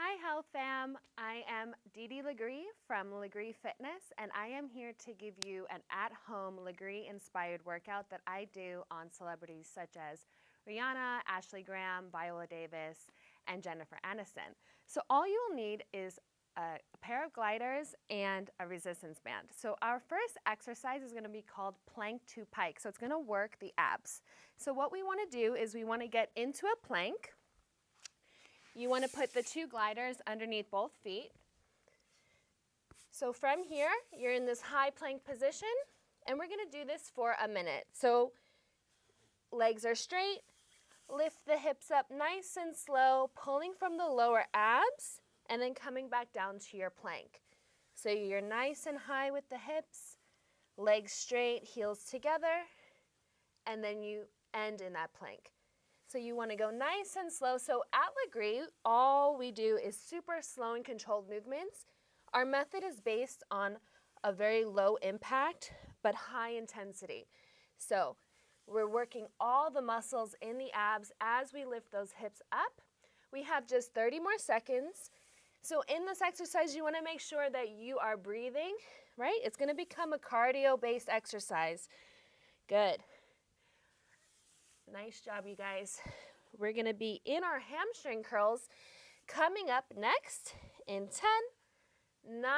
Hi Health Fam, I am Dede Lagree from Lagree Fitness, and I am here to give you an at-home Lagree inspired workout that I do on celebrities such as Rihanna, Ashley Graham, Viola Davis, and Jennifer Aniston. So all you will need is a pair of gliders and a resistance band. So our first exercise is going to be called plank to pike. So it's going to work the abs. So what we want to do is we want to get into a plank. You want to put the two gliders underneath both feet. So from here, you're in this high plank position, and we're going to do this for a minute. So legs are straight, lift the hips up nice and slow, pulling from the lower abs, and then coming back down to your plank. So you're nice and high with the hips, legs straight, heels together, and then you end in that plank. So you want to go nice and slow. So at Lagree, all we do is super slow and controlled movements. Our method is based on a very low impact, but high intensity. So we're working all the muscles in the abs as we lift those hips up. We have just 30 more seconds. So in this exercise, you want to make sure that you are breathing, right? It's going to become a cardio-based exercise. Good. Nice job, you guys. We're going to be in our hamstring curls coming up next in 10, 9,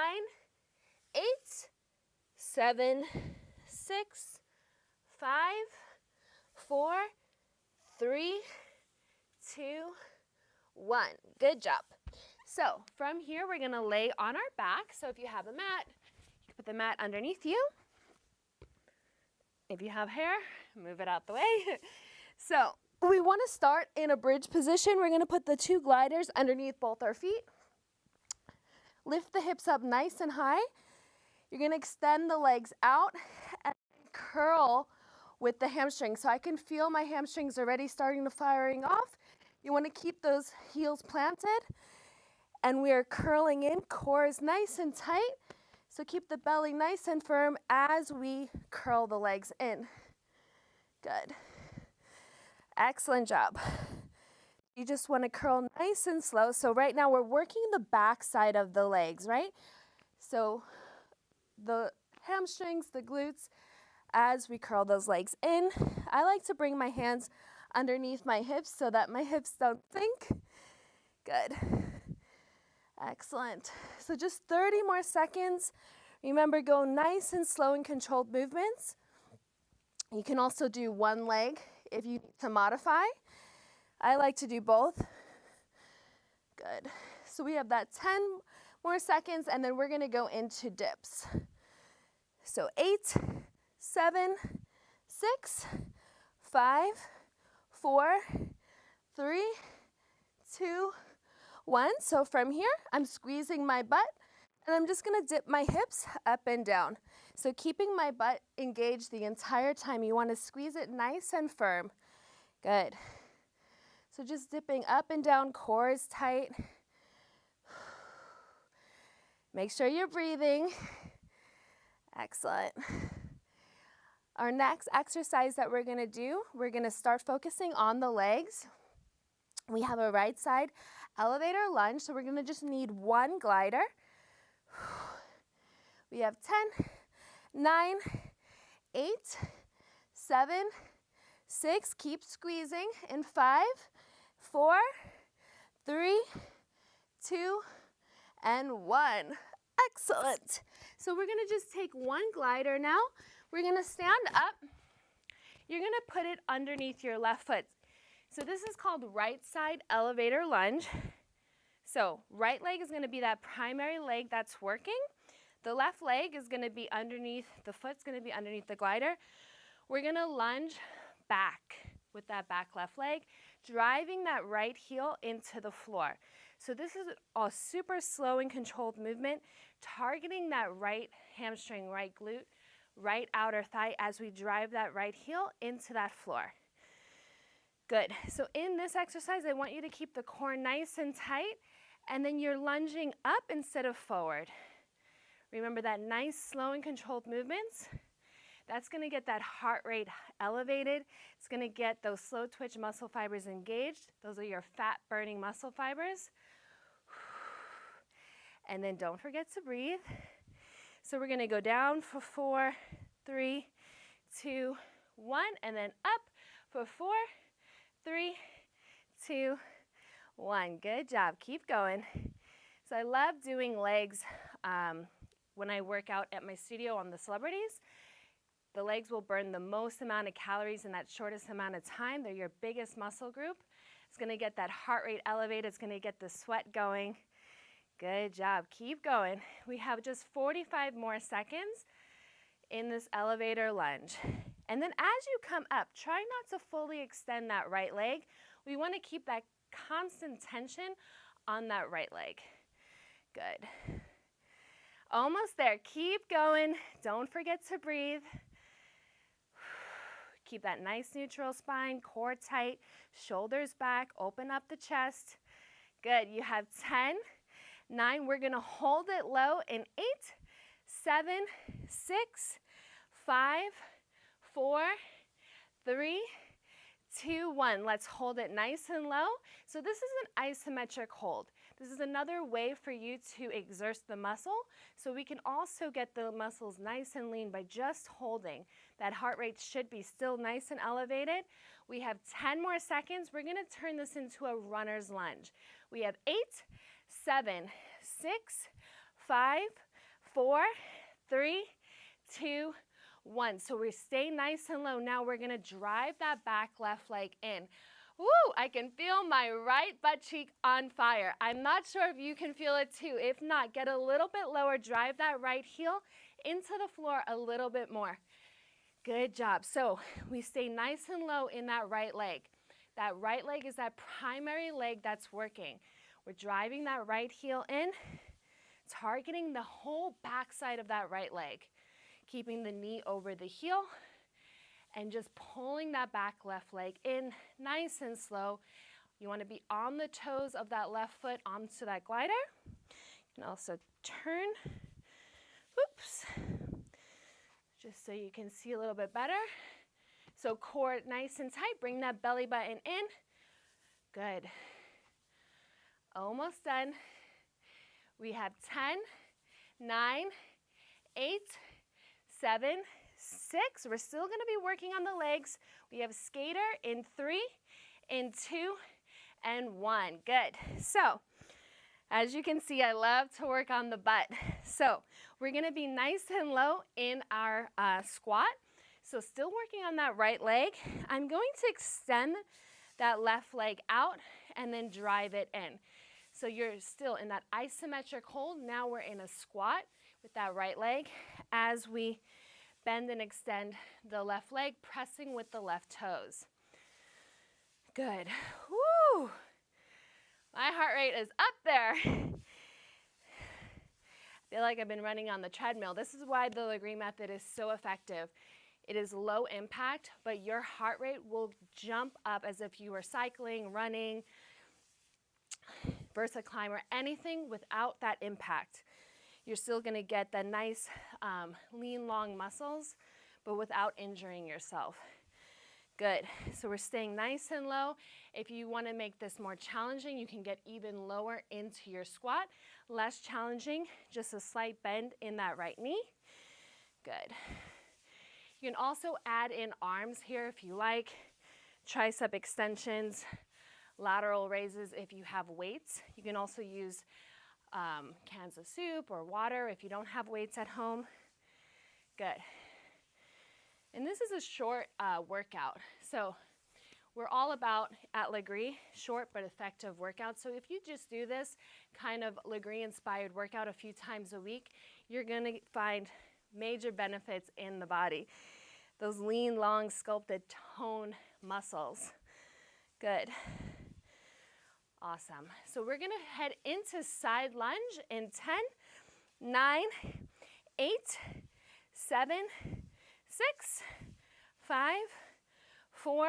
8, 7, 6, 5, 4, 3, 2, 1. Good job. So from here, we're going to lay on our back. So if you have a mat, you can put the mat underneath you. If you have hair, move it out the way. So we want to start in a bridge position. We're going to put the two gliders underneath both our feet. Lift the hips up nice and high. You're going to extend the legs out and curl with the hamstrings. So I can feel my hamstrings already starting to firing off. You want to keep those heels planted. And we are curling in. Core is nice and tight. So keep the belly nice and firm as we curl the legs in. Good. Excellent job. You just want to curl nice and slow. So right now we're working the back side of the legs, right? So the hamstrings, the glutes, as we curl those legs in. I like to bring my hands underneath my hips so that my hips don't sink. Good. Excellent. So just 30 more seconds. Remember, go nice and slow and controlled movements. You can also do one leg if you need to modify. I like to do both. Good. So we have that 10 more seconds, and then we're going to go into dips. So 8, 7, 6, 5, 4, 3, 2, 1. So from here, I'm squeezing my butt, and I'm just going to dip my hips up and down. So keeping my butt engaged the entire time. You want to squeeze it nice and firm. Good. So just dipping up and down, core is tight. Make sure you're breathing. Excellent. Our next exercise that we're going to do, we're going to start focusing on the legs. We have a right side elevator lunge, so we're going to just need one glider. We have 10, 9, 8, 7, 6. Keep squeezing in 5, 4, 3, 2, and 1. Excellent. So we're going to just take one glider now. We're going to stand up. You're going to put it underneath your left foot. So this is called right side elevator lunge. So right leg is going to be that primary leg that's working. The left leg is going to be underneath, the foot's going to be underneath the glider. We're going to lunge back with that back left leg, driving that right heel into the floor. So this is a super slow and controlled movement, targeting that right hamstring, right glute, right outer thigh as we drive that right heel into that floor. Good. So in this exercise, I want you to keep the core nice and tight, and then you're lunging up instead of forward. Remember that nice, slow and controlled movements. That's going to get that heart rate elevated. It's going to get those slow twitch muscle fibers engaged. Those are your fat burning muscle fibers. And then don't forget to breathe. So we're gonna go down for 4, 3, 2, 1, and then up for 4, 3, 2, 1. Good job, keep going. So I love doing legs when I work out at my studio on the celebrities. The legs will burn the most amount of calories in that shortest amount of time. They're your biggest muscle group. It's gonna get that heart rate elevated. It's gonna get the sweat going. Good job, keep going. We have just 45 more seconds in this elevator lunge. And then as you come up, try not to fully extend that right leg. We wanna keep that constant tension on that right leg. Good. Almost there, keep going. Don't forget to breathe. Keep that nice neutral spine, core tight, shoulders back, open up the chest. Good, you have 10, 9, we're gonna hold it low in 8, 7, 6, 5, 4, 3, 2, 1. Let's hold it nice and low. So this is an isometric hold. This is another way for you to exert the muscle, so we can also get the muscles nice and lean by just holding. That heart rate should be still nice and elevated. We have 10 more seconds. We're gonna turn this into a runner's lunge. We have 8, 7, 6, 5, 4, 3, 2, 1. So we stay nice and low. Now we're gonna drive that back left leg in. Woo, I can feel my right butt cheek on fire. I'm not sure if you can feel it too. If not, get a little bit lower, drive that right heel into the floor a little bit more. Good job. So we stay nice and low in that right leg. That right leg is that primary leg that's working. We're driving that right heel in, targeting the whole backside of that right leg, keeping the knee over the heel, and just pulling that back left leg in nice and slow. You want to be on the toes of that left foot onto that glider. You can also turn, oops, just so you can see a little bit better. So core nice and tight, bring that belly button in. Good. Almost done. We have 10, 9, 8, 7, 6. We're still going to be working on the legs. We have skater in 3, in 2, and 1. Good. So as you can see, I love to work on the butt. So we're going to be nice and low in our squat. So still working on that right leg. I'm going to extend that left leg out and then drive it in. So you're still in that isometric hold. Now we're in a squat with that right leg as we bend and extend the left leg, pressing with the left toes. Good. Woo! My heart rate is up there. I feel like I've been running on the treadmill. This is why the Lagree method is so effective. It is low impact, but your heart rate will jump up as if you were cycling, running, versa climber, anything without that impact. You're still going to get the nice lean, long muscles, but without injuring yourself. Good. So we're staying nice and low. If you want to make this more challenging, you can get even lower into your squat. Less challenging, just a slight bend in that right knee. Good. You can also add in arms here if you like, tricep extensions, lateral raises if you have weights. You can also use cans of soup or water if you don't have weights at home. Good. And this is a short workout. So we're all about, at Lagree, short but effective workouts. So if you just do this kind of Lagree-inspired workout a few times a week, you're going to find major benefits in the body. Those lean, long, sculpted, toned muscles. Good. Awesome. So we're going to head into side lunge in 10, 9, 8, 7, 6, 5, 4,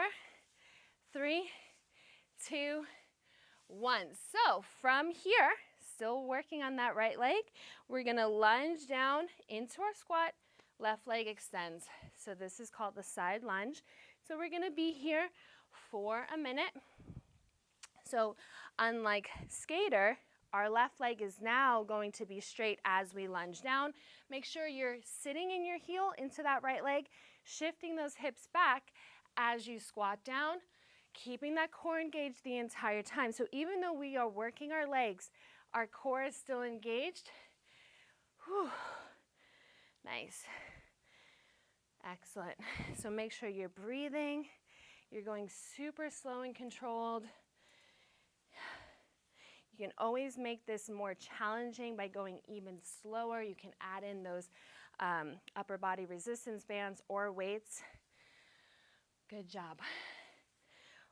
3, 2, 1. So from here, still working on that right leg, we're going to lunge down into our squat, left leg extends. So this is called the side lunge. So we're going to be here for a minute. So unlike skater, Our left leg is now going to be straight as we lunge down. Make sure you're sitting in your heel into that right leg, shifting those hips back as you squat down, keeping that core engaged the entire time. So even though we are working our legs, our core is still engaged. Whew. Nice. Excellent. So make sure you're breathing. You're going super slow and controlled. You can always make this more challenging by going even slower. You can add in those upper body resistance bands or weights. Good job.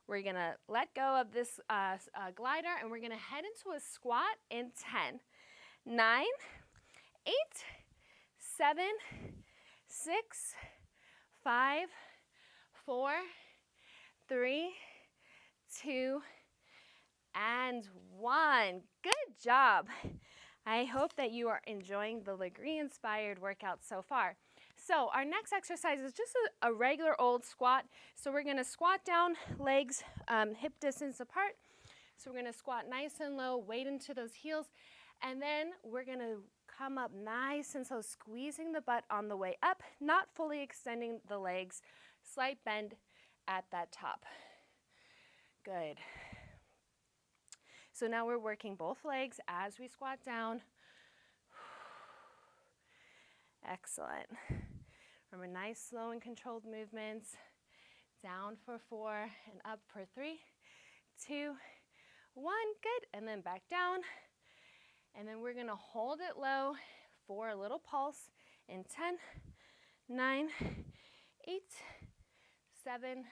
We're gonna let go of this glider and we're gonna head into a squat in 10, 9, 8, 7, 6, 5, 4, 3, 2, and 1. Good job. I hope that you are enjoying the Lagree inspired workout so far. So our next exercise is just a regular old squat. So we're gonna squat down, legs hip distance apart. So we're gonna squat nice and low, weight into those heels, and then we're gonna come up nice and slow, squeezing the butt on the way up, not fully extending the legs, slight bend at that top. Good. So now we're working both legs as we squat down. Excellent. Remember, nice, slow and controlled movements. Down for 4 and up for 3, 2, 1. Good. And then back down. And then we're going to hold it low for a little pulse in 10, 9, 8, 7,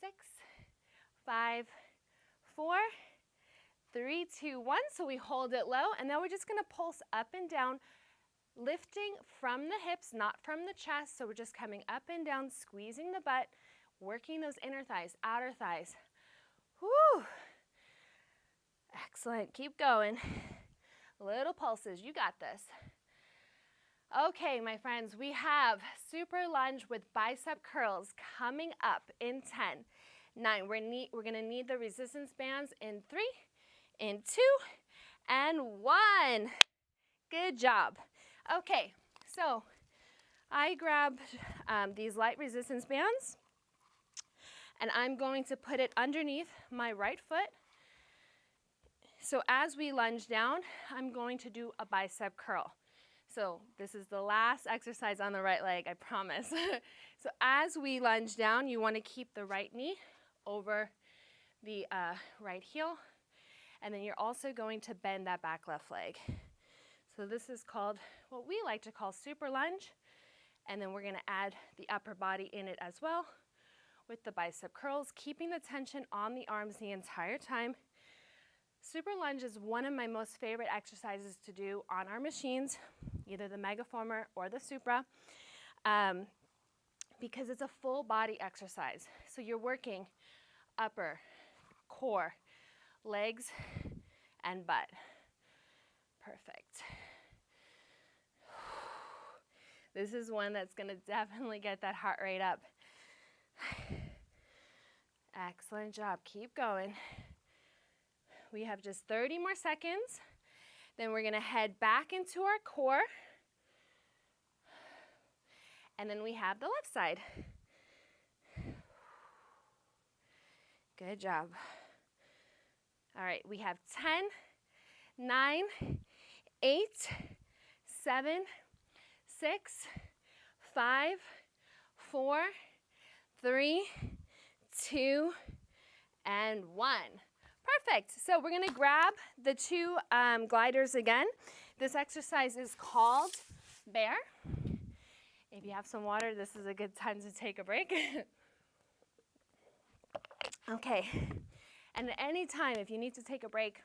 6, 5, 4, 3, 2, 1. So we hold it low, and now we're just going to pulse up and down, lifting from the hips, not from the chest. So we're just coming up and down, squeezing the butt, working those inner thighs, outer thighs. Whew. Excellent. Keep going. Little pulses. You got this. Okay, my friends, we have super lunge with bicep curls coming up in 10, 9. We're going to need the resistance bands in 3, in 2, and 1. Good job. Okay, so I grabbed these light resistance bands, and I'm going to put it underneath my right foot. So as we lunge down, I'm going to do a bicep curl. So this is the last exercise on the right leg, I promise. So as we lunge down, you want to keep the right knee over the right heel. And then you're also going to bend that back left leg. So this is called what we like to call super lunge. And then we're going to add the upper body in it as well with the bicep curls, keeping the tension on the arms the entire time. Super lunge is one of my most favorite exercises to do on our machines, either the Megaformer or the Supra, because it's a full body exercise. So you're working upper, core, legs, and butt. Perfect. This is one that's going to definitely get that heart rate up. Excellent job. Keep going. We have just 30 more seconds. Then we're going to head back into our core. And then we have the left side. Good job. All right, we have 10, 9, 8, 7, 6, 5, 4, 3, 2, and 1. Perfect. So we're going to grab the two gliders again. This exercise is called bear. If you have some water, this is a good time to take a break. Okay. And at any time, if you need to take a break,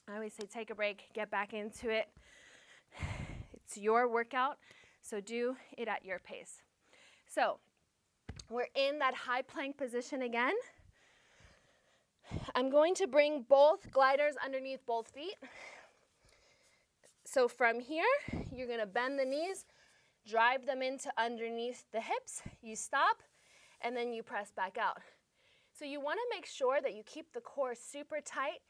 I always say take a break, get back into it. It's your workout, so do it at your pace. So we're in that high plank position again. I'm going to bring both gliders underneath both feet. So from here, you're going to bend the knees, drive them into underneath the hips. You stop, and then you press back out. So you want to make sure that you keep the core super tight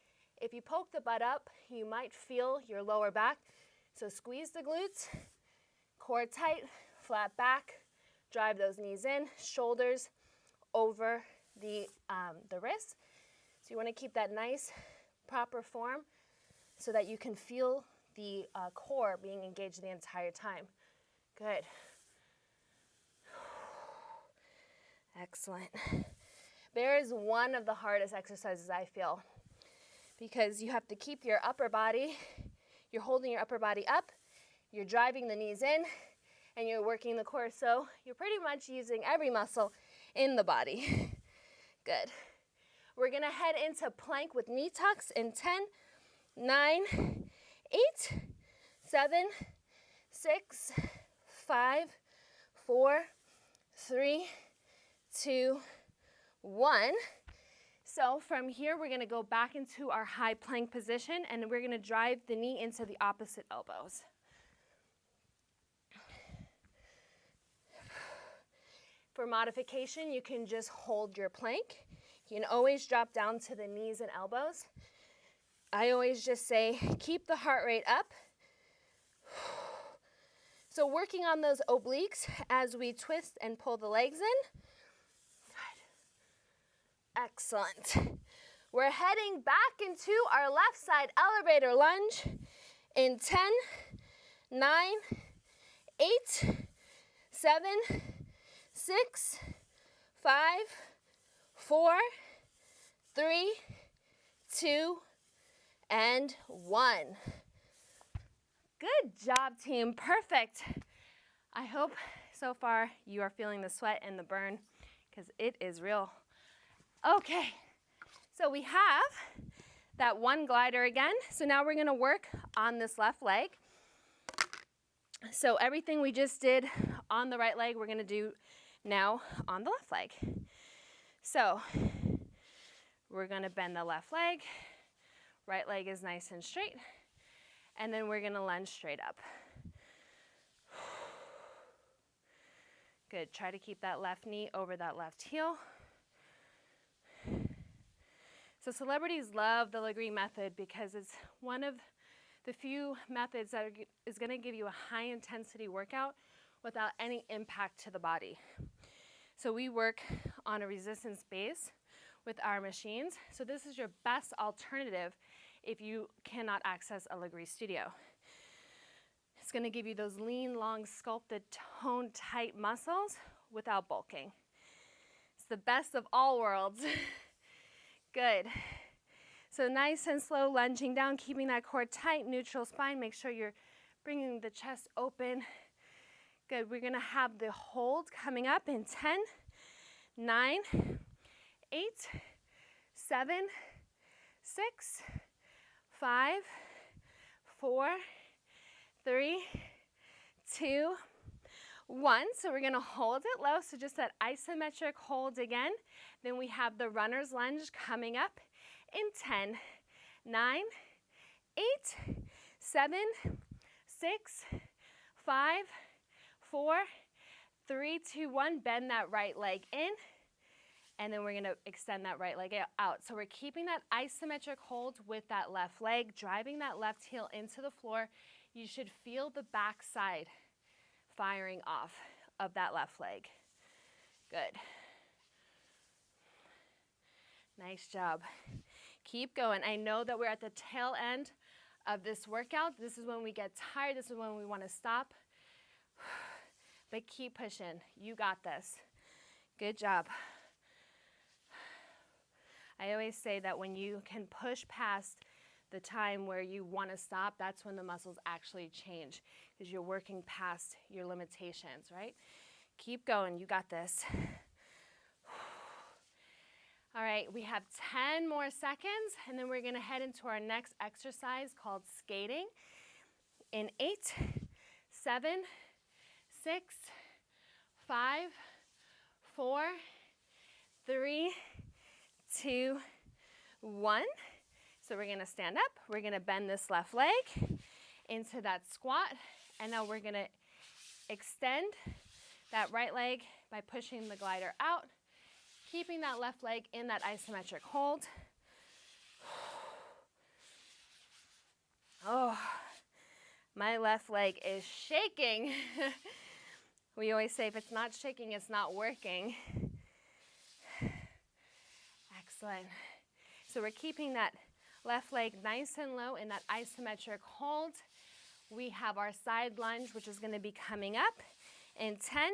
If you poke the butt up, you might feel your lower back. So squeeze the glutes, core tight, flat back, drive those knees in, shoulders over the wrists. So you want to keep that nice, proper form so that you can feel the core being engaged the entire time. Good. Excellent. There is one of the hardest exercises I feel because you have to keep your upper body, you're holding your upper body up, you're driving the knees in, and you're working the core. So you're pretty much using every muscle in the body. Good. We're gonna head into plank with knee tucks in 10, 9, 8, 7, 6, 5, 4, 3, 2, 1. So from here, we're gonna go back into our high plank position and we're gonna drive the knee into the opposite elbows. For modification, you can just hold your plank. You can always drop down to the knees and elbows. I always just say, keep the heart rate up. So working on those obliques as we twist and pull the legs in. Good. Excellent. We're heading back into our left side elevator lunge in 10, 9, 8, 7, 6, 5, 4, 3, 2, and 1. Good job, team. Perfect. I hope so far you are feeling the sweat and the burn because it is real. Okay, so we have that one glider again. So now we're going to work on this left leg. So everything we just did on the right leg, we're going to do now on the left leg. So we're going to bend the left leg. Right leg is nice and straight. And then we're going to lunge straight up. Good. Try to keep that left knee over that left heel. So celebrities love the Lagree method because it's one of the few methods that is going to give you a high intensity workout without any impact to the body. So we work on a resistance base with our machines. So this is your best alternative if you cannot access a Lagree studio. It's going to give you those lean, long, sculpted, toned, tight muscles without bulking. It's the best of all worlds. Good. So nice and slow lunging down, keeping that core tight, neutral spine. Make sure you're bringing the chest open. Good. We're going to have the hold coming up in 10, 9, 8, 7, 6, 5, 4, 3, 2, 1. So we're going to hold it low. So just that isometric hold again. Then we have the runner's lunge coming up in 10, 9, 8, 7, 6, 5, 4, 3, 2, 1. Bend that right leg in. And then we're going to extend that right leg out. So we're keeping that isometric hold with that left leg, driving that left heel into the floor. You should feel the back side firing off of that left leg. Good. Nice job. Keep going. I know that we're at the tail end of this workout. This is when we get tired. This is when we want to stop. But keep pushing. You got this. Good job. I always say that when you can push past the time where you want to stop, that's when the muscles actually change because you're working past your limitations, right? Keep going. You got this. All right, we have 10 more seconds, and then we're going to head into our next exercise called skating in 8, 7, 6, 5, 4, 3, 2, 1. So we're going to stand up. We're going to bend this left leg into that squat, and now we're going to extend that right leg by pushing the glider out, keeping that left leg in that isometric hold. Oh, my left leg is shaking. We always say if it's not shaking, it's not working. Excellent. So we're keeping that left leg nice and low in that isometric hold. We have our side lunge, which is going to be coming up in 10,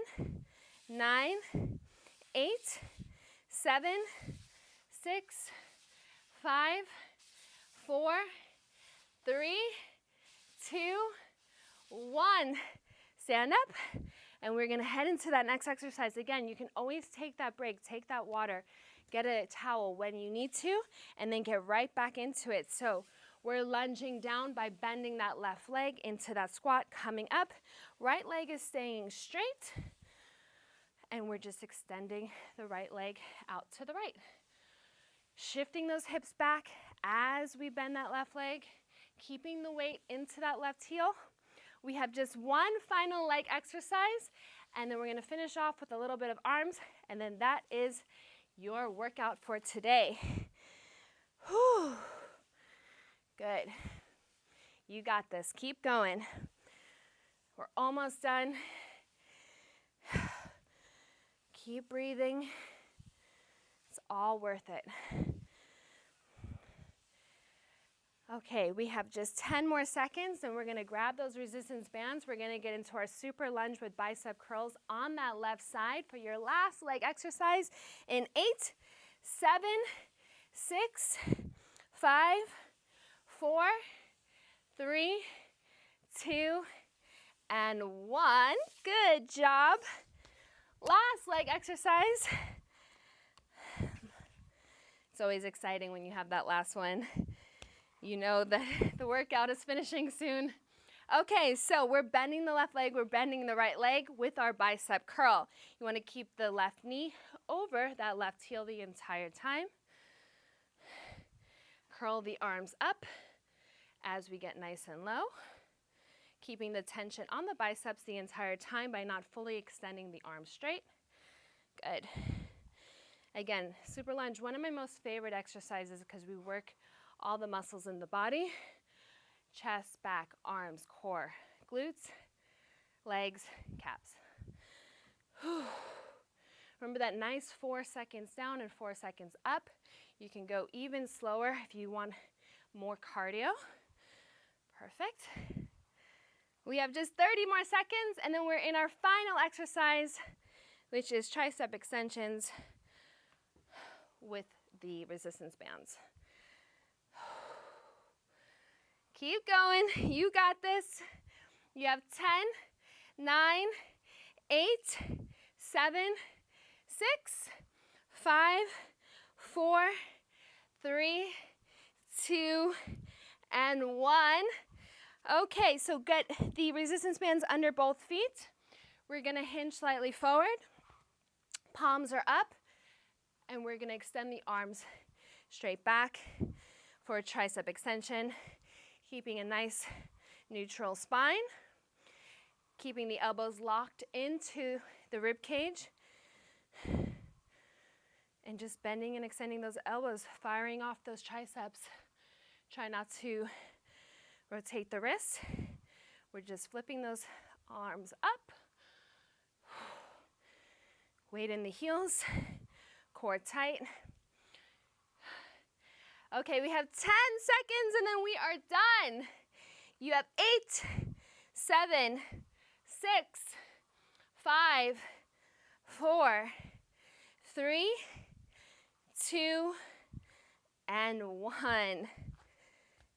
9, 8, 7, 6, 5, 4, 3, 2, 1. Stand up, and we're going to head into that next exercise. Again, you can always take that break, take that water, get a towel when you need to, and then get right back into it. So we're lunging down by bending that left leg into that squat, coming up. Right leg is staying straight, and we're just extending the right leg out to the right. Shifting those hips back as we bend that left leg, keeping the weight into that left heel. We have just one final leg exercise, and then we're going to finish off with a little bit of arms, and then that is your workout for today. Whew. Good. You got this. Keep going. We're almost done. Keep breathing. It's all worth it. Okay, we have just 10 more seconds, and we're going to grab those resistance bands. We're going to get into our super lunge with bicep curls on that left side for your last leg exercise in 8, 7, 6, 5, 4, 3, 2, and 1. Good job. Last leg exercise. It's always exciting when you have that last one. You know that the workout is finishing soon. Okay, so we're bending the left leg, we're bending the right leg with our bicep curl. You want to keep the left knee over that left heel the entire time. Curl the arms up as we get nice and low. Keeping the tension on the biceps the entire time by not fully extending the arms straight. Good. Again, super lunge, one of my most favorite exercises because we work all the muscles in the body. Chest, back, arms, core, glutes, legs, calves. Whew. Remember that nice 4 seconds down and 4 seconds up. You can go even slower if you want more cardio. Perfect. We have just 30 more seconds, and then we're in our final exercise, which is tricep extensions with the resistance bands. Keep going. You got this. You have 10, 9, 8, 7, 6, 5, 4, 3, 2, and 1. Okay, so get the resistance bands under both feet. We're going to hinge slightly forward. Palms are up, and we're going to extend the arms straight back for a tricep extension, keeping a nice neutral spine, keeping the elbows locked into the rib cage, and just bending and extending those elbows, firing off those triceps. Try not to rotate the wrist. We're just flipping those arms up. Weight in the heels, core tight. Okay, we have 10 seconds and then we are done. You have 8, 7, 6, 5, 4, 3, 2, and 1.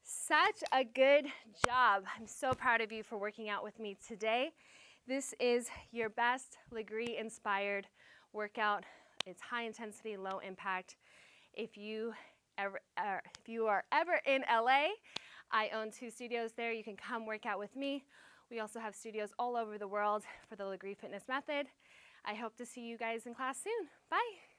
Such a good job. I'm so proud of you for working out with me today. This is your best Lagree inspired workout. It's high intensity, low impact. If you are ever in LA, I own 2 studios there. You can come work out with me. We also have studios all over the world for the Lagree Fitness Method. I hope to see you guys in class soon. Bye.